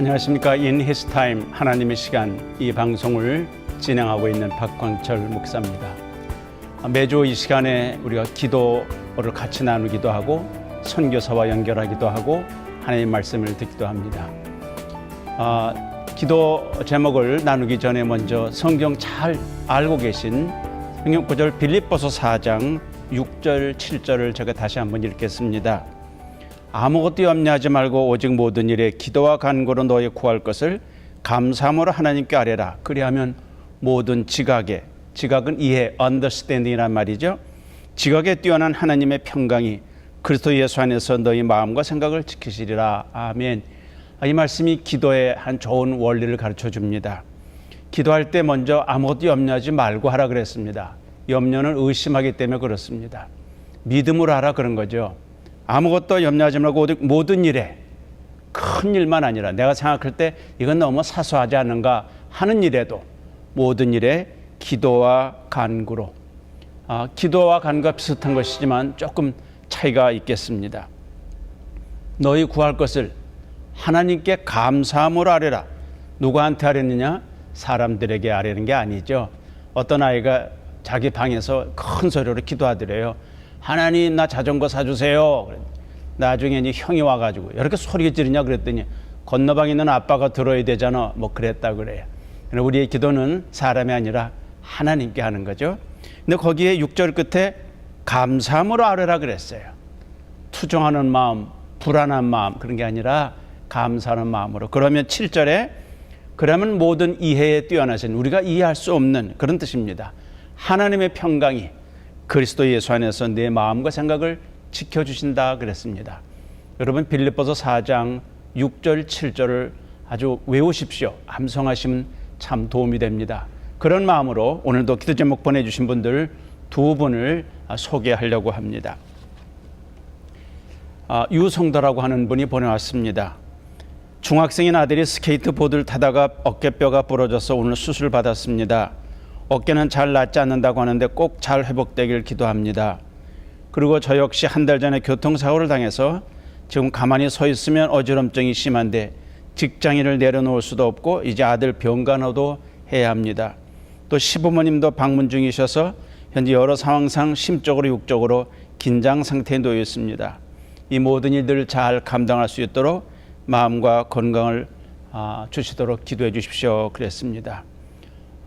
안녕하십니까. In His Time 하나님의 시간, 이 방송을 진행하고 있는 박광철 목사입니다. 매주 이 시간에 우리가 기도를 같이 나누기도 하고 선교사와 연결하기도 하고 하나님의 말씀을 듣기도 합니다. 기도 제목을 나누기 전에 먼저 성경 잘 알고 계신 성경 구절 빌립보서 4장 6절 7절을 제가 다시 한번 읽겠습니다. 아무것도 염려하지 말고 오직 모든 일에 기도와 간구로 너희 구할 것을 감사함으로 하나님께 아뢰라. 그리하면 모든 지각은 이해, understanding이란 말이죠. 지각에 뛰어난 하나님의 평강이 그리스도 예수 안에서 너희 마음과 생각을 지키시리라. 아멘. 이 말씀이 기도의 한 좋은 원리를 가르쳐 줍니다. 기도할 때 먼저 아무것도 염려하지 말고 하라 그랬습니다. 염려는 의심하기 때문에 그렇습니다. 믿음으로 하라 그런 거죠. 아무것도 염려하지 말고 모든 일에, 큰 일만 아니라 내가 생각할 때 이건 너무 사소하지 않은가 하는 일에도 모든 일에 기도와 간구로. 기도와 간구가 비슷한 것이지만 조금 차이가 있겠습니다. 너희 구할 것을 하나님께 감사함으로 아뢰라. 누구한테 아뢰느냐? 사람들에게 아뢰는 게 아니죠. 어떤 아이가 자기 방에서 큰 소리로 기도하더래요. 하나님, 나 자전거 사주세요. 나중에 이제 형이 와가지고 이렇게 소리 지르냐 그랬더니 건너방에 있는 아빠가 들어야 되잖아. 뭐 그랬다 그래요. 우리의 기도는 사람이 아니라 하나님께 하는 거죠. 근데 거기에 6절 끝에 감사함으로 아뢰라 그랬어요. 투정하는 마음, 불안한 마음 그런 게 아니라 감사하는 마음으로. 그러면 7절에 그러면 모든 이해에 뛰어나신, 우리가 이해할 수 없는 그런 뜻입니다. 하나님의 평강이 그리스도 예수 안에서 내 마음과 생각을 지켜주신다 그랬습니다. 여러분 빌립보서 4장 6절 7절을 아주 외우십시오. 암송하시면 참 도움이 됩니다. 그런 마음으로 오늘도 기도 제목 보내주신 분들 두 분을 소개하려고 합니다. 유성도라고 하는 분이 보내왔습니다. 중학생인 아들이 스케이트보드를 타다가 어깨뼈가 부러져서 오늘 수술 받았습니다. 어깨는 잘 낫지 않는다고 하는데 꼭 잘 회복되길 기도합니다. 그리고 저 역시 한 달 전에 교통사고를 당해서 지금 가만히 서 있으면 어지럼증이 심한데 직장인을 내려놓을 수도 없고 이제 아들 병간호도 해야 합니다. 또 시부모님도 방문 중이셔서 현재 여러 상황상 심적으로 육적으로 긴장 상태에 놓여 있습니다. 이 모든 일들을 잘 감당할 수 있도록 마음과 건강을 주시도록 기도해 주십시오 그랬습니다.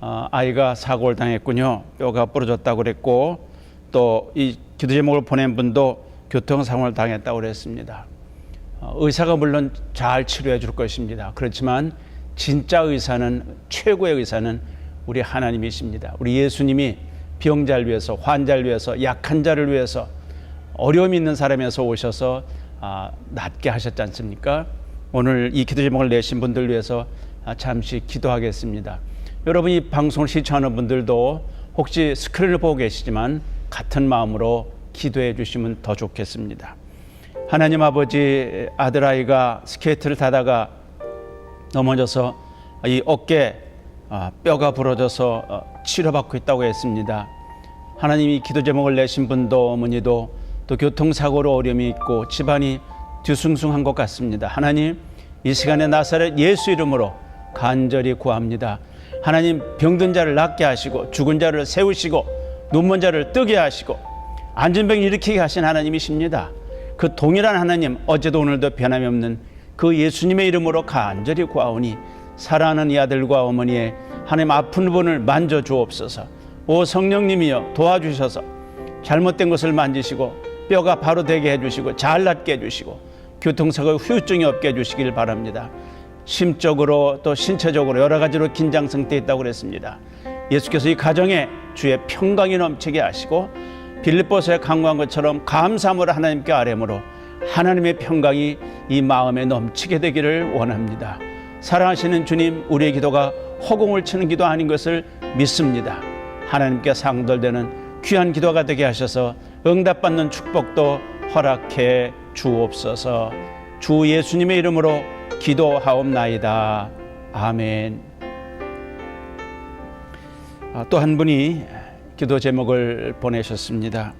아이가 사고를 당했군요. 뼈가 부러졌다고 그랬고 또 이 기도 제목을 보낸 분도 교통사고를 당했다고 그랬습니다. 의사가 물론 잘 치료해 줄 것입니다. 그렇지만 진짜 의사는, 최고의 의사는 우리 하나님이십니다. 우리 예수님이 병자를 위해서, 환자를 위해서, 약한 자를 위해서, 어려움이 있는 사람에서 오셔서 낫게 하셨지 않습니까? 오늘 이 기도 제목을 내신 분들 위해서 잠시 기도하겠습니다. 여러분 이 방송을 시청하는 분들도 혹시 스크린을 보고 계시지만 같은 마음으로 기도해 주시면 더 좋겠습니다. 하나님 아버지, 아들아이가 스케이트를 타다가 넘어져서 이 어깨 뼈가 부러져서 치료받고 있다고 했습니다. 하나님이 기도 제목을 내신 분도 어머니도 또 교통사고로 어려움이 있고 집안이 뒤숭숭한 것 같습니다. 하나님, 이 시간에 나사렛 예수 이름으로 간절히 구합니다. 하나님, 병든 자를 낫게 하시고 죽은 자를 세우시고 눈먼 자를 뜨게 하시고 안전병 일으키게 하신 하나님이십니다. 그 동일한 하나님, 어제도 오늘도 변함이 없는 그 예수님의 이름으로 간절히 구하오니 사랑하는 이 아들과 어머니의 하나님 아픈 분을 만져주옵소서. 오 성령님이여 도와주셔서 잘못된 것을 만지시고 뼈가 바로 되게 해주시고 잘 낫게 해주시고 교통사고 후유증이 없게 해주시길 바랍니다. 심적으로 또 신체적으로 여러 가지로 긴장 상태에 있다고 그랬습니다. 예수께서 이 가정에 주의 평강이 넘치게 하시고 빌립보서에 강구한 것처럼 감사함으로 하나님께 아뢰므로 하나님의 평강이 이 마음에 넘치게 되기를 원합니다. 사랑하시는 주님, 우리의 기도가 허공을 치는 기도 아닌 것을 믿습니다. 하나님께 상달되는 귀한 기도가 되게 하셔서 응답받는 축복도 허락해 주옵소서. 주 예수님의 이름으로 기도하옵나이다. 아멘. 또 한 분이 기도 제목을 보내셨습니다.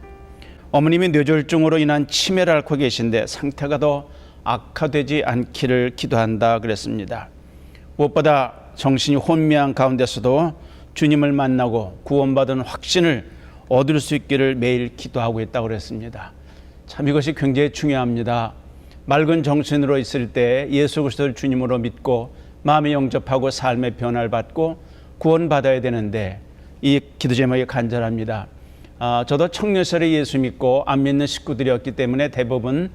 어머님이 뇌졸중으로 인한 치매를 앓고 계신데 상태가 더 악화되지 않기를 기도한다 그랬습니다. 무엇보다 정신이 혼미한 가운데서도 주님을 만나고 구원받은 확신을 얻을 수 있기를 매일 기도하고 있다고 그랬습니다. 참 이것이 굉장히 중요합니다. 맑은 정신으로 있을 때 예수 그리스도를 주님으로 믿고 마음에 영접하고 삶의 변화를 받고 구원받아야 되는데 이 기도 제목이 간절합니다. 저도 청년 시절에 예수 믿고 안 믿는 식구들이었기 때문에 대부분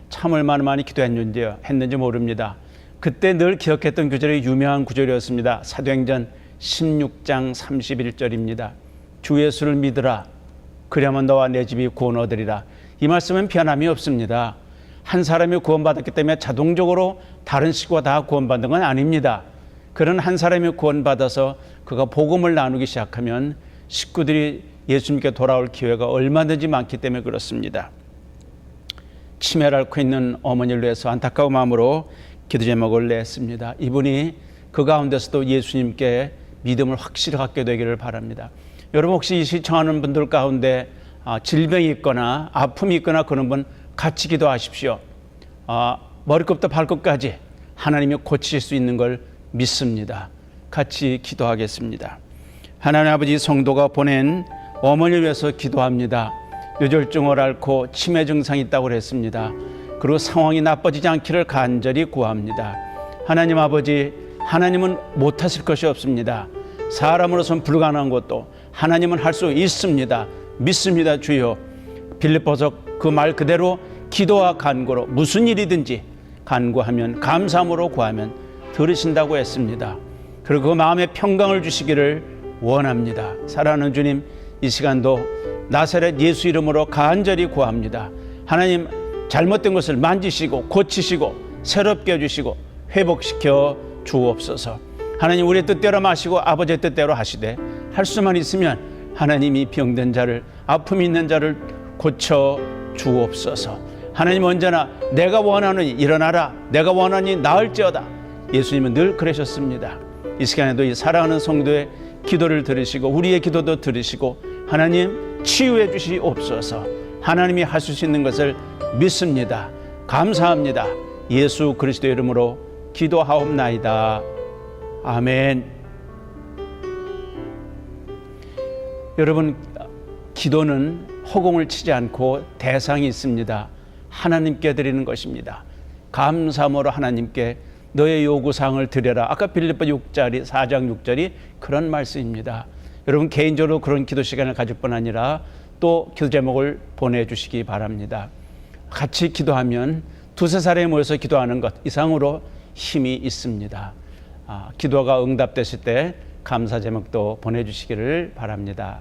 참 얼마나 많이 기도했는지 모릅니다. 그때 늘 기억했던 구절이 유명한 구절이었습니다. 사도행전 16장 31절입니다. 주 예수를 믿으라. 그러면 너와 내 집이 구원 얻으리라. 이 말씀은 변함이 없습니다. 한 사람이 구원받았기 때문에 자동적으로 다른 식구가 다 구원받는 건 아닙니다. 그런 한 사람이 구원받아서 그가 복음을 나누기 시작하면 식구들이 예수님께 돌아올 기회가 얼마든지 많기 때문에 그렇습니다. 치매를 앓고 있는 어머니를 위해서 안타까운 마음으로 기도 제목을 냈습니다. 이분이 그 가운데서도 예수님께 믿음을 확실히 갖게 되기를 바랍니다. 여러분 혹시 이 시청하는 분들 가운데 질병이 있거나 아픔이 있거나 그런 분 같이 기도하십시오. 머리끝부터 발끝까지 하나님이 고치실 수 있는 걸 믿습니다. 같이 기도하겠습니다. 하나님 아버지, 성도가 보낸 어머니를 위해서 기도합니다. 뇌졸중을 앓고 치매 증상이 있다고 그랬습니다. 그리고 상황이 나빠지지 않기를 간절히 구합니다. 하나님 아버지, 하나님은 못하실 것이 없습니다. 사람으로서는 불가능한 것도 하나님은 할 수 있습니다. 믿습니다. 주여, 빌립보서 그 말 그대로 기도와 간구로 무슨 일이든지 간구하면 감사함으로 구하면 들으신다고 했습니다. 그리고 그 마음에 평강을 주시기를 원합니다. 사랑하는 주님, 이 시간도 나사렛 예수 이름으로 간절히 구합니다. 하나님, 잘못된 것을 만지시고 고치시고 새롭게 해주시고 회복시켜 주옵소서. 하나님, 우리의 뜻대로 마시고 아버지의 뜻대로 하시되 할 수만 있으면 하나님이 병든 자를, 아픔이 있는 자를 고쳐 주옵소서. 하나님, 언제나 내가 원하노니 일어나라, 내가 원하니 나을지어다. 예수님은 늘 그러셨습니다. 이 시간에도 이 사랑하는 성도의 기도를 들으시고 우리의 기도도 들으시고 하나님 치유해 주시옵소서. 하나님이 하실 수 있는 것을 믿습니다. 감사합니다. 예수 그리스도의 이름으로 기도하옵나이다. 아멘. 여러분, 기도는 허공을 치지 않고 대상이 있습니다. 하나님께 드리는 것입니다. 감사함으로 하나님께 너의 요구사항을 드려라. 아까 빌립보 4장 6절이 그런 말씀입니다. 여러분, 개인적으로 그런 기도 시간을 가질 뿐 아니라 또 기도 제목을 보내주시기 바랍니다. 같이 기도하면 두세 사람이 모여서 기도하는 것 이상으로 힘이 있습니다. 기도가 응답됐을 때 감사 제목도 보내주시기를 바랍니다.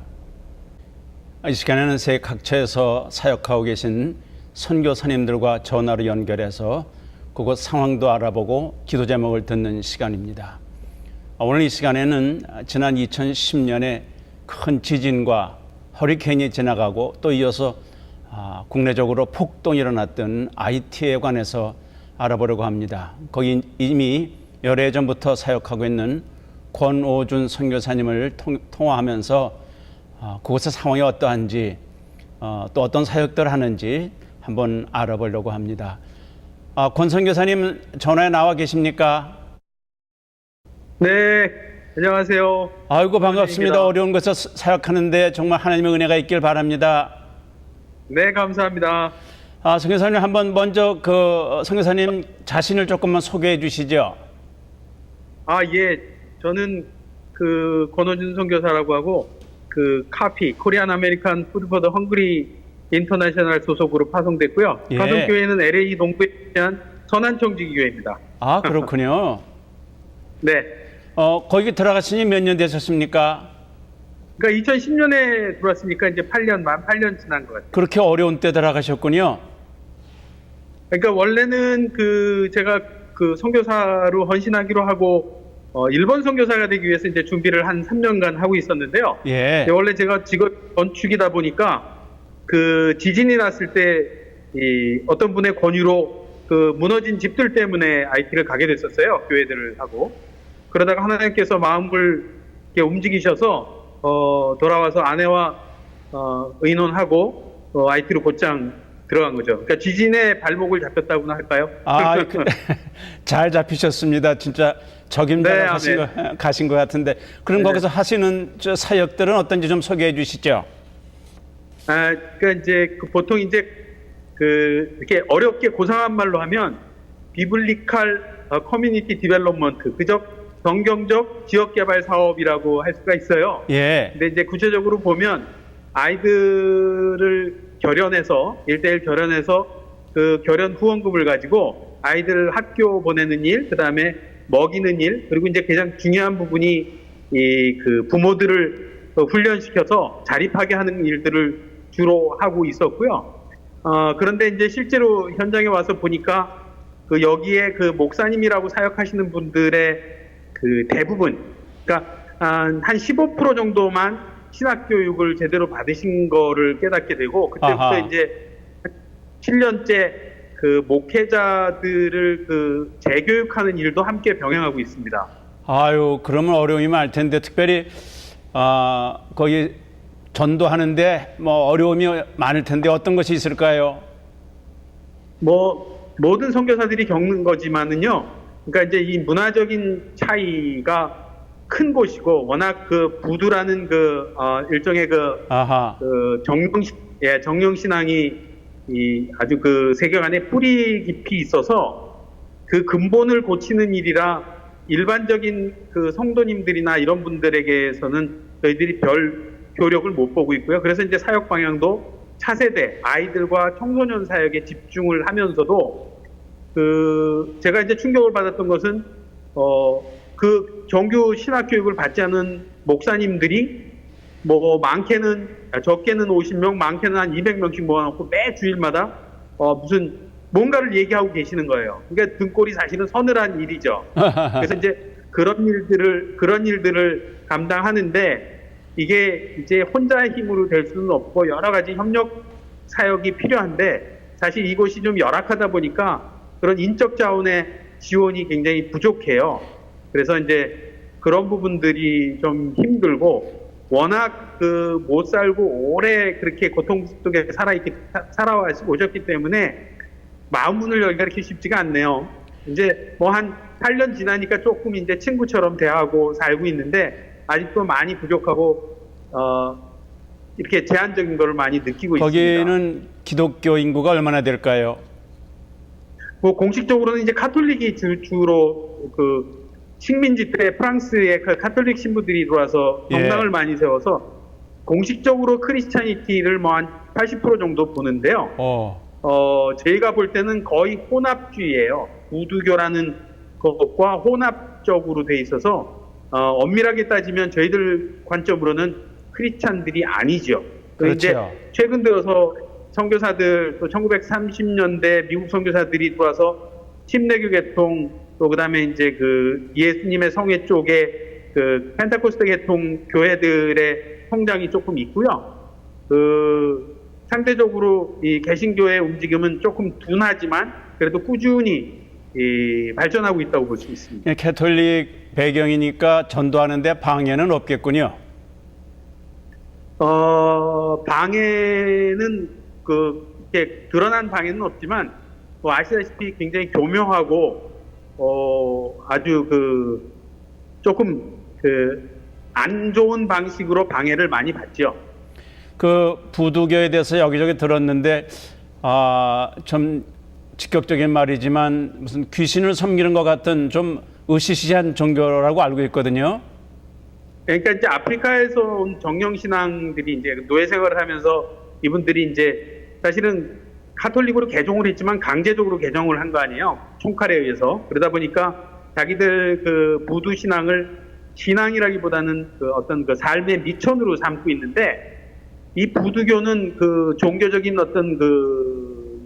이 시간에는 세계 각처에서 사역하고 계신 선교사님들과 전화로 연결해서 그곳 상황도 알아보고 기도 제목을 듣는 시간입니다. 오늘 이 시간에는 지난 2010년에 큰 지진과 허리케인이 지나가고 또 이어서 국내적으로 폭동이 일어났던 IT에 관해서 알아보려고 합니다. 거기 이미 여러 해 전부터 사역하고 있는 권오준 선교사님을 통화하면서 그곳의 상황이 어떠한지 또 어떤 사역들을 하는지 한번 알아보려고 합니다. 권 선교사님 전화에 나와 계십니까? 네, 안녕하세요. 아이고, 반갑습니다. 어려운 곳에서 사역하는데 정말 하나님의 은혜가 있길 바랍니다. 네, 감사합니다. 선교사님, 한번 먼저 선교사님 자신을 조금만 소개해 주시죠. 예, 저는 권호준 선교사라고 하고 카피 코리안 아메리칸 푸드 포 더 헝그리 인터내셔널 소속으로 파송됐고요. 예. 파송교회는 LA 동부에 위치한 선안청지교회입니다. 그렇군요. 네. 거기 들어가시니 몇 년 되셨습니까? 그러니까 2010년에 들어왔으니까 이제 8년 지난 것 같아요. 그렇게 어려운 때 들어가셨군요. 그러니까 원래는 제가 선교사로 헌신하기로 하고 일본 선교사가 되기 위해서 이제 준비를 한 3년간 하고 있었는데요. 예. 원래 제가 직업 건축이다 보니까 지진이 났을 때 어떤 분의 권유로 무너진 집들 때문에 IT를 가게 됐었어요. 교회들을 하고. 그러다가 하나님께서 마음을 이렇게 움직이셔서 돌아와서 아내와 의논하고 IT로 곧장 들어간 거죠. 그러니까 지진에 발목을 잡혔다고나 할까요? 잘 잡히셨습니다. 진짜 적임자가 네, 가신 것 같은데. 그럼 네. 거기서 하시는 저 사역들은 어떤지 좀 소개해 주시죠. 그러니까 이제 보통 이제 이렇게 어렵게 고상한 말로 하면 비블리칼 커뮤니티 디벨롭먼트, 그적 성경적 지역 개발 사업이라고 할 수가 있어요. 예. 근데 이제 구체적으로 보면 아이들을 결연해서 1대1 결연해서 그 결연 후원금을 가지고 아이들 학교 보내는 일, 그다음에 먹이는 일, 그리고 이제 가장 중요한 부분이 그 부모들을 훈련시켜서 자립하게 하는 일들을 주로 하고 있었고요. 그런데 이제 실제로 현장에 와서 보니까 그 여기에 그 목사님이라고 사역하시는 분들의 그 대부분, 그러니까 한 15% 정도만 신학 교육을 제대로 받으신 거를 깨닫게 되고, 그때부터 아하. 이제 7년째 그 목회자들을 그 재교육하는 일도 함께 병행하고 있습니다. 아유, 그러면 어려움이 많을 텐데, 특별히 거기 전도하는데 뭐 어려움이 많을 텐데 어떤 것이 있을까요? 뭐 모든 선교사들이 겪는 거지만은요. 그러니까 이제 이 문화적인 차이가 큰 곳이고, 워낙 그 부두라는 일종의 아하. 정령 신앙이 아주 그 세계관에 뿌리 깊이 있어서 그 근본을 고치는 일이라 일반적인 그 성도님들이나 이런 분들에게서는 저희들이 별 효력을 못 보고 있고요. 그래서 이제 사역 방향도 차세대 아이들과 청소년 사역에 집중을 하면서도 제가 이제 충격을 받았던 것은 그 정규 신학 교육을 받지 않은 목사님들이 뭐 적게는 50명, 많게는 한 200명씩 모아놓고 매 주일마다 무슨 뭔가를 얘기하고 계시는 거예요. 그러니까 등골이 사실은 서늘한 일이죠. 그래서 이제 그런 일들을 감당하는데, 이게 이제 혼자의 힘으로 될 수는 없고 여러 가지 협력 사역이 필요한데, 사실 이곳이 좀 열악하다 보니까 그런 인적 자원의 지원이 굉장히 부족해요. 그래서 이제 그런 부분들이 좀 힘들고, 워낙 못 살고 오래 그렇게 고통 속에 살아오셨기 때문에 마음 문을 열기가 그렇게 쉽지가 않네요. 이제 뭐 한 8년 지나니까 조금 이제 친구처럼 대하고 살고 있는데, 아직도 많이 부족하고 이렇게 제한적인 걸 많이 느끼고 있습니다. 거기는 기독교 인구가 얼마나 될까요? 뭐 공식적으로는 이제 카톨릭이 주로 그 식민지 때 프랑스의 그 카톨릭 신부들이 들어와서 정당을 많이 세워서 공식적으로 크리스찬이티를 뭐 한 80% 정도 보는데요. 저희가 볼 때는 거의 혼합주의예요. 부두교라는 것과 혼합적으로 돼 있어서 엄밀하게 따지면 저희들 관점으로는 크리스찬들이 아니죠. 그런데 그렇죠. 최근 들어서 선교사들, 또 1930년대 미국 선교사들이 들어와서 침례교 계통, 또 그다음에 이제 그 예수님의 성회 쪽에 그 펜타코스트 계통 교회들의 성장이 조금 있고요. 상대적으로 이 개신교의 움직임은 조금 둔하지만 그래도 꾸준히 발전하고 있다고 볼 수 있습니다. 캐톨릭 배경이니까 전도하는데 방해는 없겠군요. 방해는 이렇게 드러난 방해는 없지만 뭐 아시다시피 굉장히 교묘하고 아주 조금 안 좋은 방식으로 방해를 많이 받죠. 그 부두교에 대해서 여기저기 들었는데 좀 직격적인 말이지만 무슨 귀신을 섬기는 것 같은 좀 으시시한 종교라고 알고 있거든요. 그러니까 이제 아프리카에서 온 정령신앙들이 이제 노예 생활을 하면서 이분들이 이제 사실은 카톨릭으로 개종을 했지만 강제적으로 개종을 한 거 아니에요. 총칼에 의해서. 그러다 보니까 자기들 그 부두 신앙이라기보다는 어떤 삶의 미천으로 삼고 있는데, 이 부두교는 종교적인 어떤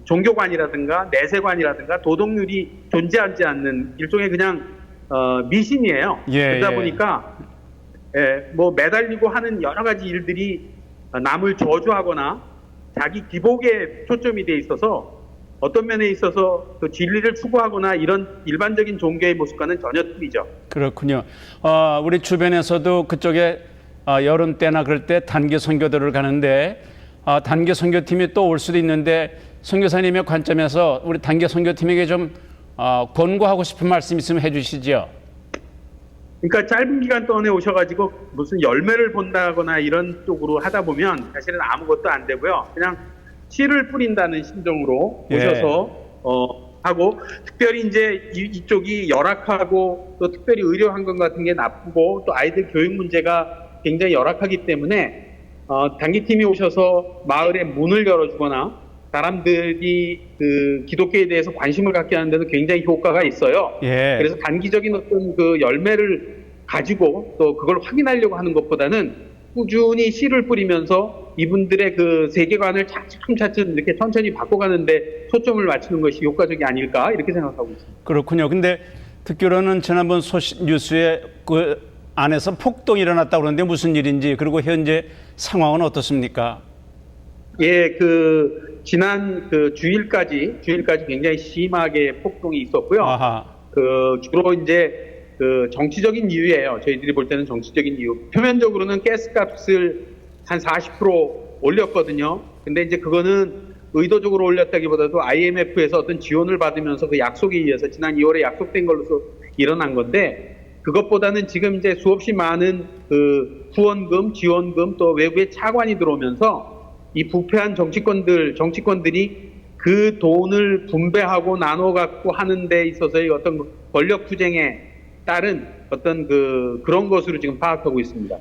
종교관이라든가 내세관이라든가 도덕률이 존재하지 않는 일종의 그냥 미신이에요. 그러다 보니까 뭐 매달리고 하는 여러 가지 일들이 남을 저주하거나 자기 기복에 초점이 돼 있어서 어떤 면에 있어서 진리를 추구하거나 이런 일반적인 종교의 모습과는 전혀 틀리죠. 그렇군요. 우리 주변에서도 그쪽에 여름 때나 그럴 때 단기 선교들을 가는데 단기 선교팀이 또 올 수도 있는데 선교사님의 관점에서 우리 단기 선교팀에게 좀 권고하고 싶은 말씀 있으면 해주시죠. 그러니까 짧은 기간 동안에 오셔가지고 무슨 열매를 본다거나 이런 쪽으로 하다 보면 사실은 아무것도 안 되고요. 그냥 씨를 뿌린다는 심정으로 예. 오셔서 하고, 특별히 이제 이쪽이 열악하고 또 특별히 의료 환경 같은 게 나쁘고 또 아이들 교육 문제가 굉장히 열악하기 때문에 단기팀이 오셔서 마을에 문을 열어주거나 사람들이 그 기독교에 대해서 관심을 갖게 하는 데도 굉장히 효과가 있어요. 예. 그래서 단기적인 어떤 그 열매를 가지고 또 그걸 확인하려고 하는 것보다는 꾸준히 씨를 뿌리면서 이분들의 그 세계관을 차츰차츰 이렇게 천천히 바꿔가는데 초점을 맞추는 것이 효과적이 아닐까 이렇게 생각하고 있습니다. 그렇군요. 근데 듣기로는 지난번 뉴스에 그 안에서 폭동이 일어났다고 그러는데 무슨 일인지, 그리고 현재 상황은 어떻습니까? 예, 지난 주일까지 굉장히 심하게 폭동이 있었고요. 아하. 주로 이제 정치적인 이유예요. 저희들이 볼 때는 정치적인 이유. 표면적으로는 가스값을 한 40% 올렸거든요. 근데 이제 그거는 의도적으로 올렸다기보다도 IMF에서 어떤 지원을 받으면서 그 약속에 의해서 지난 2월에 약속된 걸로서 일어난 건데, 그것보다는 지금 이제 수없이 많은 후원금, 지원금 또 외부의 차관이 들어오면서 이 부패한 정치권들이 그 돈을 분배하고 나눠 갖고 하는 데 있어서의 어떤 권력 투쟁에 따른 어떤 그런 것으로 지금 파악하고 있습니다.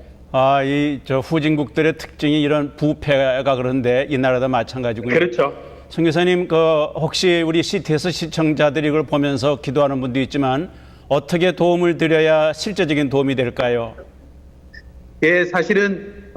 후진국들의 특징이 이런 부패가 그런데 이 나라도 마찬가지군요. 그렇죠. 선교사님, 혹시 우리 CTS 시청자들이 이걸 보면서 기도하는 분도 있지만 어떻게 도움을 드려야 실제적인 도움이 될까요? 예, 사실은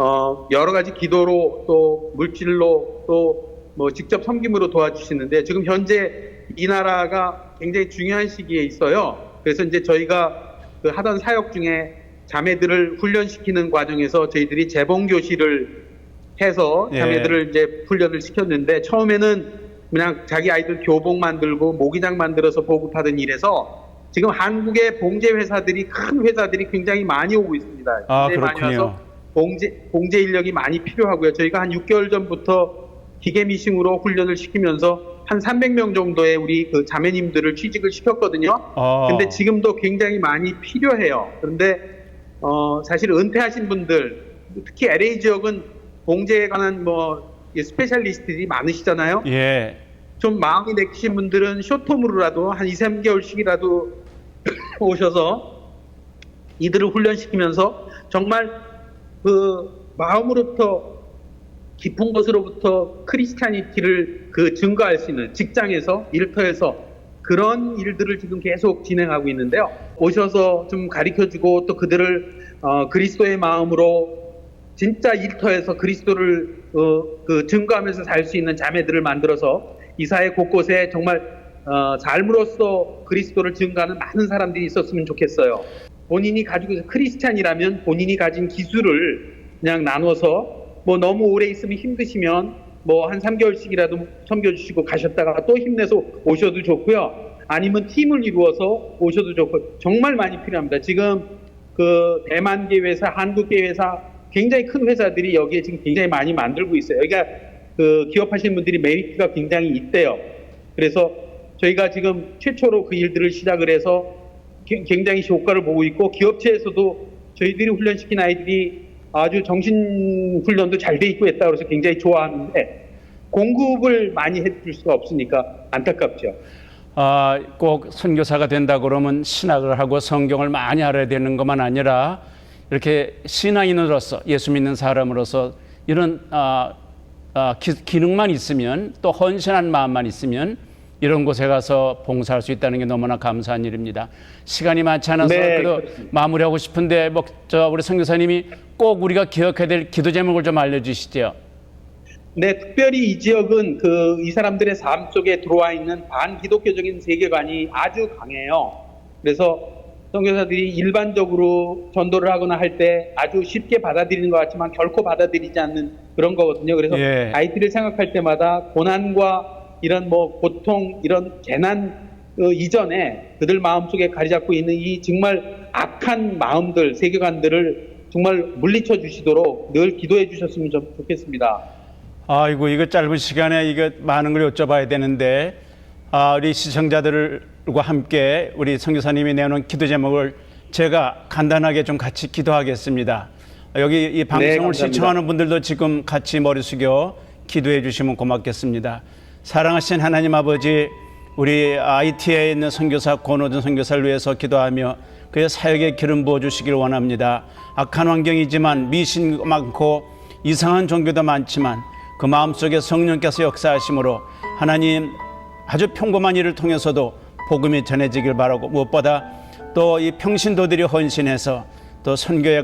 여러 가지 기도로 또 물질로 또 뭐 직접 섬김으로 도와주시는데, 지금 현재 이 나라가 굉장히 중요한 시기에 있어요. 그래서 이제 저희가 하던 사역 중에 자매들을 훈련시키는 과정에서 저희들이 재봉 교실을 해서 자매들을 이제 훈련을 시켰는데, 처음에는 그냥 자기 아이들 교복 만들고 모기장 만들어서 보급하던 일에서 지금 한국의 봉제 회사들이, 큰 회사들이 굉장히 많이 오고 있습니다. 굉장히 많이 와서 봉제 인력이 많이 필요하고요. 저희가 한 6개월 전부터 기계 미싱으로 훈련을 시키면서 한 300명 정도의 우리 자매님들을 취직을 시켰거든요. 근데 지금도 굉장히 많이 필요해요. 그런데 사실 은퇴하신 분들, 특히 LA 지역은 봉제에 관한 스페셜리스트들이 많으시잖아요. 예. 좀 마음이 내키신 분들은 쇼텀으로라도 한 2, 3개월씩이라도 오셔서 이들을 훈련시키면서 정말 마음으로부터 깊은 것으로부터 크리스찬이티를 증거할 수 있는 직장에서, 일터에서 그런 일들을 지금 계속 진행하고 있는데요. 오셔서 좀 가르쳐주고 또 그들을 그리스도의 마음으로 진짜 일터에서 그리스도를 증거하면서 살 수 있는 자매들을 만들어서 이 사회 곳곳에 정말 삶으로써 그리스도를 증거하는 많은 사람들이 있었으면 좋겠어요. 본인이 가지고 있는 크리스찬이라면 본인이 가진 기술을 그냥 나눠서 너무 오래 있으면 힘드시면 한 3개월씩이라도 섬겨주시고 가셨다가 또 힘내서 오셔도 좋고요. 아니면 팀을 이루어서 오셔도 좋고, 정말 많이 필요합니다. 지금 대만계 회사, 한국계 회사, 굉장히 큰 회사들이 여기에 지금 굉장히 많이 만들고 있어요. 여기가 기업하시는 분들이 메리트가 굉장히 있대요. 그래서 저희가 지금 최초로 그 일들을 시작을 해서 굉장히 효과를 보고 있고, 기업체에서도 저희들이 훈련시킨 아이들이 아주 정신훈련도 잘 돼 있고 했다고 해서 굉장히 좋아하는데, 공급을 많이 해줄 수가 없으니까 안타깝죠. 꼭 선교사가 된다 그러면 신학을 하고 성경을 많이 알아야 되는 것만 아니라 이렇게 신앙인으로서, 예수 믿는 사람으로서 이런 기능만 있으면, 또 헌신한 마음만 있으면 이런 곳에 가서 봉사할 수 있다는 게 너무나 감사한 일입니다. 시간이 많지 않아서 그래도 마무리하고 싶은데 우리 선교사님이 꼭 우리가 기억해야 될 기도 제목을 좀 알려주시죠. 네, 특별히 이 지역은 이 사람들의 삶 속에 들어와 있는 반기독교적인 세계관이 아주 강해요. 그래서 선교사들이 일반적으로 전도를 하거나 할 때 아주 쉽게 받아들이는 것 같지만 결코 받아들이지 않는 그런 거거든요. 그래서 아이들을 생각할 때마다 고난과 이런 고통, 이런 재난 이전에 그들 마음속에 가리 잡고 있는 이 정말 악한 마음들, 세계관들을 정말 물리쳐 주시도록 늘 기도해 주셨으면 좋겠습니다. 아이고, 이거 짧은 시간에 이거 많은 걸 여쭤봐야 되는데, 우리 시청자들과 함께 우리 선교사님이 내놓은 기도 제목을 제가 간단하게 좀 같이 기도하겠습니다. 여기 이 방송을 감사합니다. 시청하는 분들도 지금 같이 머리 숙여 기도해 주시면 고맙겠습니다. 사랑하신 하나님 아버지, 우리 IT에 있는 선교사 권호준 선교사를 위해서 기도하며 그의 사역에 기름 부어 주시길 원합니다. 악한 환경이지만 미신 많고 이상한 종교도 많지만 그 마음속에 성령께서 역사하심으로 하나님 아주 평범한 일을 통해서도 복음이 전해지길 바라고, 무엇보다 또 이 평신도들이 헌신해서 또 선교에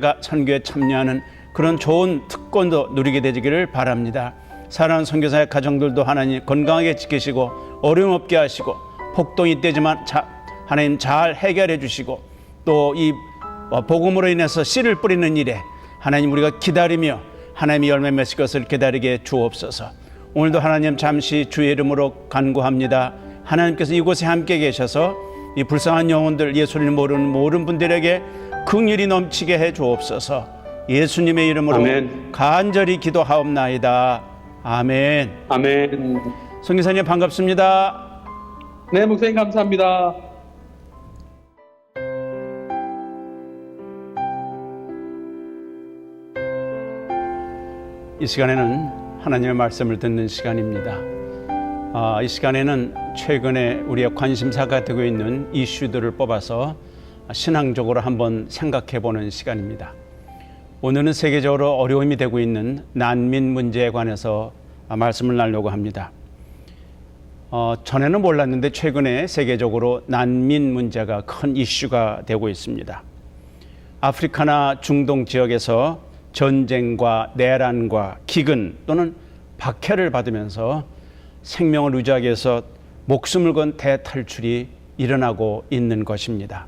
참여하는 그런 좋은 특권도 누리게 되기를 바랍니다. 사랑하는 선교사의 가정들도 하나님 건강하게 지키시고 어려움 없게 하시고, 폭동이 때지만 하나님 잘 해결해 주시고, 또 이 복음으로 인해서 씨를 뿌리는 일에 하나님 우리가 기다리며 하나님의 열매 맺을 것을 기다리게 주옵소서. 오늘도 하나님 잠시 주의 이름으로 간구합니다. 하나님께서 이곳에 함께 계셔서 이 불쌍한 영혼들, 예수를 모르는 모든 분들에게 긍휼이 넘치게 해 주옵소서. 예수님의 이름으로 아멘. 간절히 기도하옵나이다. 아멘. 아멘. 선교사님 반갑습니다. 네, 목사님 감사합니다. 이 시간에는 하나님의 말씀을 듣는 시간입니다. 이 시간에는 최근에 우리의 관심사가 되고 있는 이슈들을 뽑아서 신앙적으로 한번 생각해 보는 시간입니다. 오늘은 세계적으로 어려움이 되고 있는 난민 문제에 관해서 말씀을 나누려고 합니다. 전에는 몰랐는데 최근에 세계적으로 난민 문제가 큰 이슈가 되고 있습니다. 아프리카나 중동 지역에서 전쟁과 내란과 기근 또는 박해를 받으면서 생명을 유지하기 위해서 목숨을 건 대탈출이 일어나고 있는 것입니다.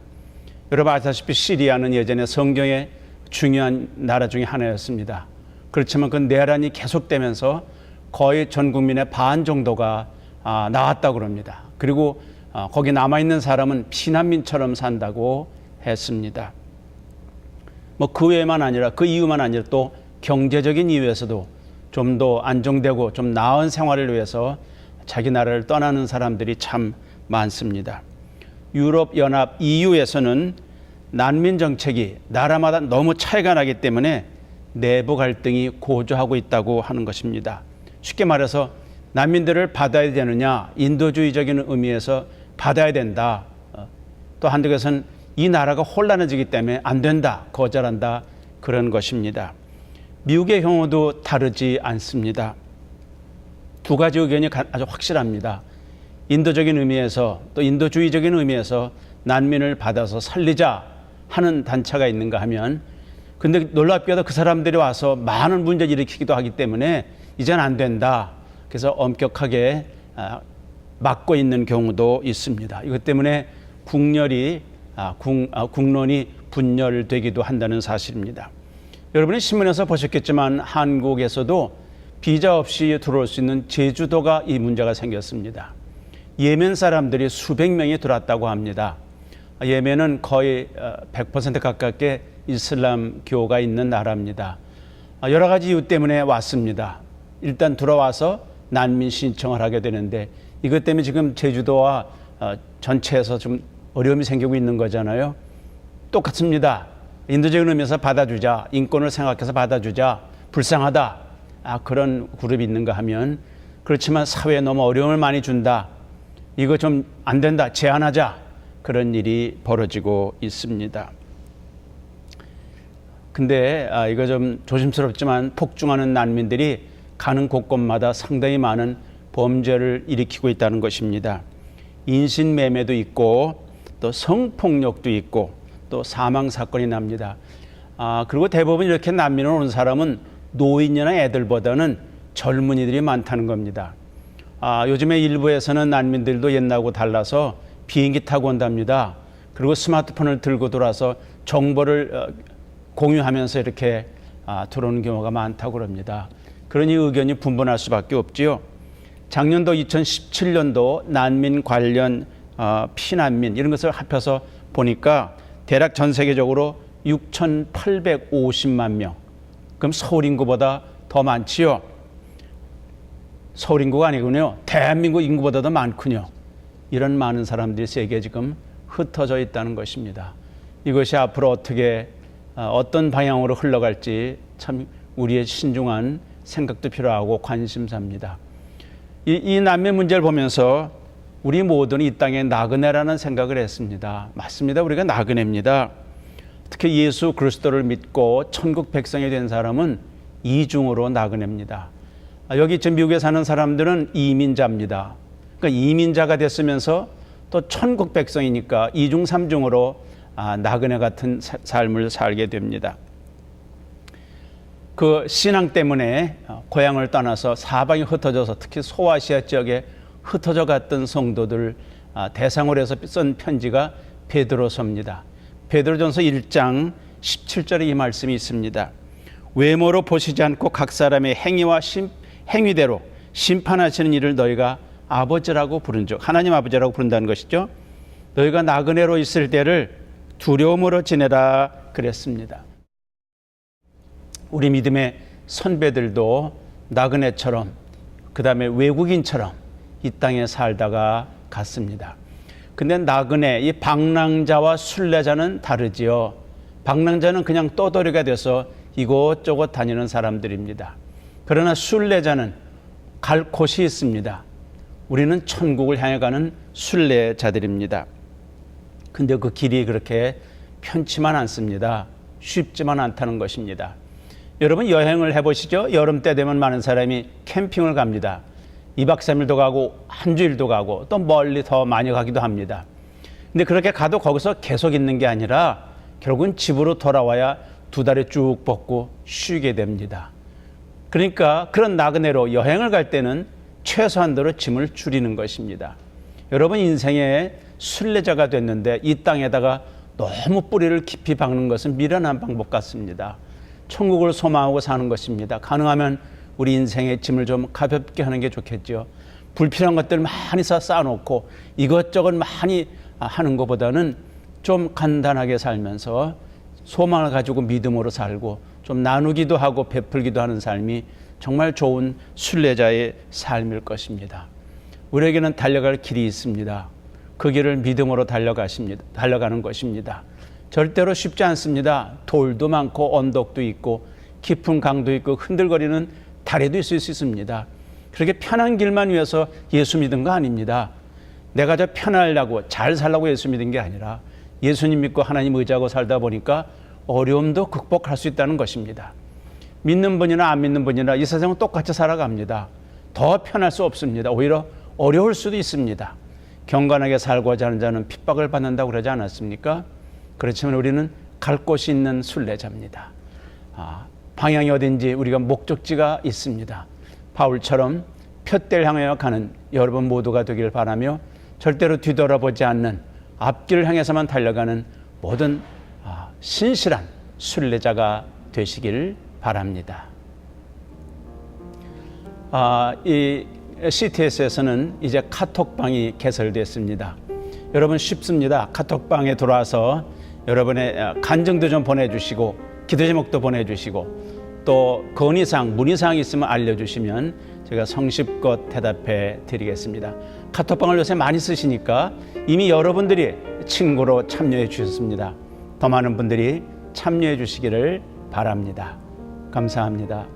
여러분 아시다시피 시리아는 예전에 성경의 중요한 나라 중에 하나였습니다. 그렇지만 그 내란이 계속되면서 거의 전 국민의 반 정도가 나왔다고 합니다. 그리고 거기 남아있는 사람은 피난민처럼 산다고 했습니다. 그 외만 아니라 그 이유만 아니라 또 경제적인 이유에서도 좀 더 안정되고 좀 나은 생활을 위해서 자기 나라를 떠나는 사람들이 참 많습니다. 유럽연합 EU에서는 난민 정책이 나라마다 너무 차이가 나기 때문에 내부 갈등이 고조하고 있다고 하는 것입니다. 쉽게 말해서 난민들을 받아야 되느냐, 인도주의적인 의미에서 받아야 된다. 또 한쪽에서는 이 나라가 혼란해지기 때문에 안 된다, 거절한다, 그런 것입니다. 미국의 경우도 다르지 않습니다. 두 가지 의견이 아주 확실합니다. 인도적인 의미에서 또 인도주의적인 의미에서 난민을 받아서 살리자 하는 단체가 있는가 하면, 근데 놀랍게도 그 사람들이 와서 많은 문제를 일으키기도 하기 때문에 이제는 안 된다. 그래서 엄격하게 막고 있는 경우도 있습니다. 이것 때문에 국론이 분열되기도 한다는 사실입니다. 여러분이 신문에서 보셨겠지만 한국에서도 비자 없이 들어올 수 있는 제주도가 이 문제가 생겼습니다. 예멘 사람들이 수백 명이 들어왔다고 합니다. 예멘은 거의 100% 가깝게 이슬람교가 있는 나라입니다. 여러 가지 이유 때문에 왔습니다. 일단 들어와서 난민 신청을 하게 되는데, 이것 때문에 지금 제주도와 전체에서 좀 어려움이 생기고 있는 거잖아요. 똑같습니다. 인도적인 의미에서 받아주자, 인권을 생각해서 받아주자, 불쌍하다, 그런 그룹이 있는가 하면, 그렇지만 사회에 너무 어려움을 많이 준다, 이거 좀 안 된다, 제한하자, 그런 일이 벌어지고 있습니다. 근데 이거 좀 조심스럽지만 폭증하는 난민들이 가는 곳곳마다 상당히 많은 범죄를 일으키고 있다는 것입니다. 인신매매도 있고 또 성폭력도 있고 또 사망사건이 납니다. 그리고 대부분 이렇게 난민을 오는 사람은 노인이나 애들보다는 젊은이들이 많다는 겁니다. 요즘에 일부에서는 난민들도 옛날하고 달라서 비행기 타고 온답니다. 그리고 스마트폰을 들고 돌아서 정보를 공유하면서 이렇게 들어오는 경우가 많다고 합니다. 그러니 의견이 분분할 수밖에 없지요. 작년도 2017년도 난민 관련 피난민 이런 것을 합해서 보니까 대략 전 세계적으로 6,850만 명. 그럼 서울 인구보다 더 많지요. 서울 인구가 아니군요. 대한민국 인구보다도 많군요. 이런 많은 사람들이 세계에 지금 흩어져 있다는 것입니다. 이것이 앞으로 어떤 방향으로 흘러갈지 참 우리의 신중한 생각도 필요하고 관심사입니다. 이 남매 문제를 보면서 우리 모두는 이 땅에 나그네라는 생각을 했습니다. 맞습니다. 우리가 나그네입니다. 특히 예수 그리스도를 믿고 천국 백성이 된 사람은 이중으로 나그네입니다. 여기 지금 미국에 사는 사람들은 이민자입니다. 그러니까 이민자가 됐으면서 또 천국 백성이니까 이중 삼중으로 나그네 같은 삶을 살게 됩니다. 그 신앙 때문에 고향을 떠나서 사방이 흩어져서 특히 소아시아 지역에 흩어져 갔던 성도들 대상으로 해서 쓴 편지가 베드로서입니다. 베드로전서 1장 17절에 이 말씀이 있습니다. 외모로 보시지 않고 각 사람의 행위대로 심판하시는 이를 너희가 아버지라고 부른즉, 하나님 아버지라고 부른다는 것이죠. 너희가 나그네로 있을 때를 두려움으로 지내라 그랬습니다. 우리 믿음의 선배들도 나그네처럼, 그 다음에 외국인처럼 이 땅에 살다가 갔습니다. 근데 나그네, 이 방랑자와 순례자는 다르지요. 방랑자는 그냥 떠돌이가 돼서 이곳저곳 다니는 사람들입니다. 그러나 순례자는 갈 곳이 있습니다. 우리는 천국을 향해 가는 순례자들입니다. 근데 그 길이 그렇게 편치만 않습니다. 쉽지만 않다는 것입니다. 여러분 여행을 해보시죠. 여름 때 되면 많은 사람이 캠핑을 갑니다. 2박 3일도 가고 한 주일도 가고 또 멀리 더 많이 가기도 합니다. 근데 그렇게 가도 거기서 계속 있는 게 아니라 결국은 집으로 돌아와야 2달에 쭉 벗고 쉬게 됩니다. 그러니까 그런 나그네로 여행을 갈 때는 최소한도로 짐을 줄이는 것입니다. 여러분 인생의 순례자가 됐는데 이 땅에다가 너무 뿌리를 깊이 박는 것은 미련한 방법 같습니다. 천국을 소망하고 사는 것입니다. 가능하면 우리 인생의 짐을 좀 가볍게 하는 게 좋겠죠. 불필요한 것들 많이 쌓아놓고 이것저것 많이 하는 것보다는 좀 간단하게 살면서 소망을 가지고 믿음으로 살고 좀 나누기도 하고 베풀기도 하는 삶이 정말 좋은 순례자의 삶일 것입니다. 우리에게는 달려갈 길이 있습니다. 그 길을 믿음으로 달려가는 것입니다. 절대로 쉽지 않습니다. 돌도 많고 언덕도 있고 깊은 강도 있고 흔들거리는 다리도 있을 수 있습니다. 그렇게 편한 길만 위해서 예수 믿은 거 아닙니다. 내가 저 편하려고 잘 살라고 예수 믿은 게 아니라 예수님 믿고 하나님 의지하고 살다 보니까 어려움도 극복할 수 있다는 것입니다. 믿는 분이나 안 믿는 분이나 이 세상은 똑같이 살아갑니다. 더 편할 수 없습니다. 오히려 어려울 수도 있습니다. 경건하게 살고자 하는 자는 핍박을 받는다고 그러지 않았습니까? 그렇지만 우리는 갈 곳이 있는 순례자입니다. 방향이 어딘지 우리가 목적지가 있습니다. 바울처럼 푯대를 향하여 가는 여러분 모두가 되길 바라며 절대로 뒤돌아보지 않는 앞길을 향해서만 달려가는 모든 신실한 순례자가 되시길 바랍니다. 이 CTS에서는 이제 카톡방이 개설됐습니다. 여러분 쉽습니다. 카톡방에 들어와서 여러분의 간증도 좀 보내주시고 기도 제목도 보내주시고 또 건의사항, 문의사항이 있으면 알려주시면 제가 성실껏 대답해 드리겠습니다. 카톡방을 요새 많이 쓰시니까 이미 여러분들이 친구로 참여해 주셨습니다. 더 많은 분들이 참여해 주시기를 바랍니다. 감사합니다.